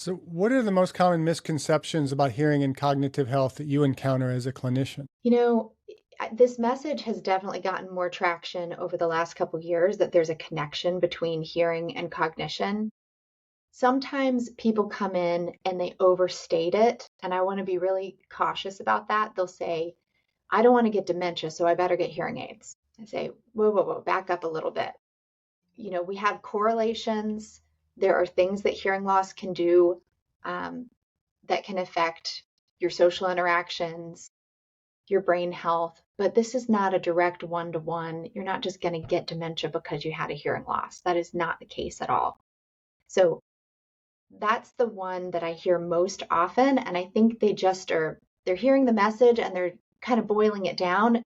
So, what are the most common misconceptions about hearing and cognitive health that you encounter as a clinician? You know, this message has definitely gotten more traction over the last couple years that there's a connection between hearing and cognition. Sometimes people come in and they overstate it, and I want to be really cautious about that. They'll say, I don't want to get dementia, so I better get hearing aids. I say, whoa, whoa, whoa, back up a little bit. We have correlations. There are things that hearing loss can do um, that can affect your social interactions, your brain health, but this is not a direct one to one. You're not just going to get dementia because you had a hearing loss. That is not the case at all. So that's the one that I hear most often. And I think they're hearing the message and they're kind of boiling it down.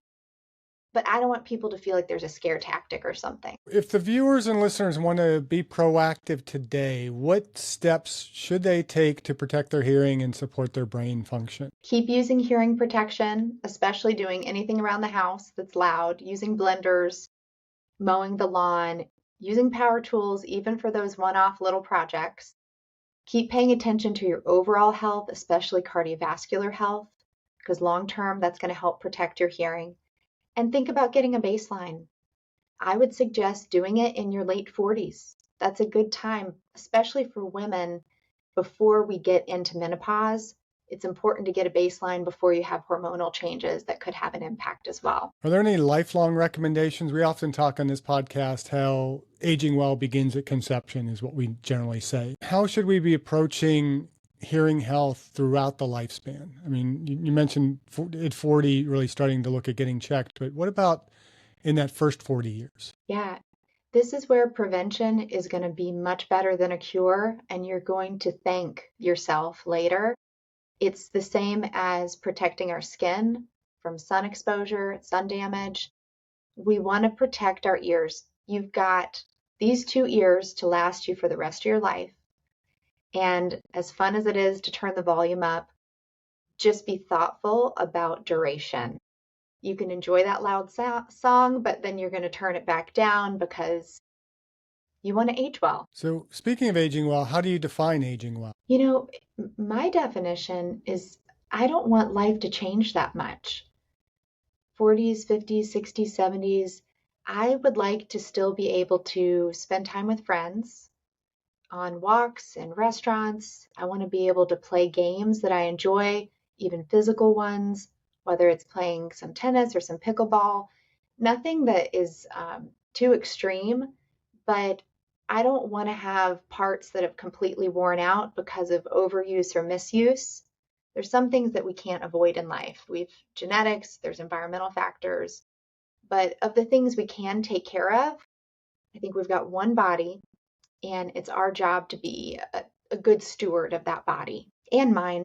But I don't want people to feel like there's a scare tactic or something. If the viewers and listeners want to be proactive today, what steps should they take to protect their hearing and support their brain function? Keep using hearing protection, especially doing anything around the house that's loud, using blenders, mowing the lawn, using power tools, even for those one off little projects. Keep paying attention to your overall health, especially cardiovascular health, because long term, that's going to help protect your hearing. And think about getting a baseline. I would suggest doing it in your late 40s. That's a good time, especially for women before we get into menopause. It's important to get a baseline before you have hormonal changes that could have an impact as well. Are there any lifelong recommendations? We often talk on this podcast how aging well begins at conception, is what we generally say. How should we be approaching hearing health throughout the lifespan? I mean, you mentioned at 40 really starting to look at getting checked, but what about in that first 40 years? Yeah, this is where prevention is going to be much better than a cure, and you're going to thank yourself later. It's the same as protecting our skin from sun exposure, sun damage. We want to protect our ears. You've got these two ears to last you for the rest of your life. And as fun as it is to turn the volume up, just be thoughtful about duration. You can enjoy that loud song, but then you're going to turn it back down because you want to age well. So, speaking of aging well, how do you define aging well? You know, my definition is I don't want life to change that much. 40s, 50s, 60s, 70s, I would like to still be able to spend time with friends on walks and restaurants. I want to be able to play games that I enjoy, even physical ones, whether it's playing some tennis or some pickleball. Nothing that is too extreme, but I don't want to have parts that have completely worn out because of overuse or misuse. There's some things that we can't avoid in life. We've genetics, there's environmental factors, but of the things we can take care of, I think we've got one body and it's our job to be a good steward of that body and mind.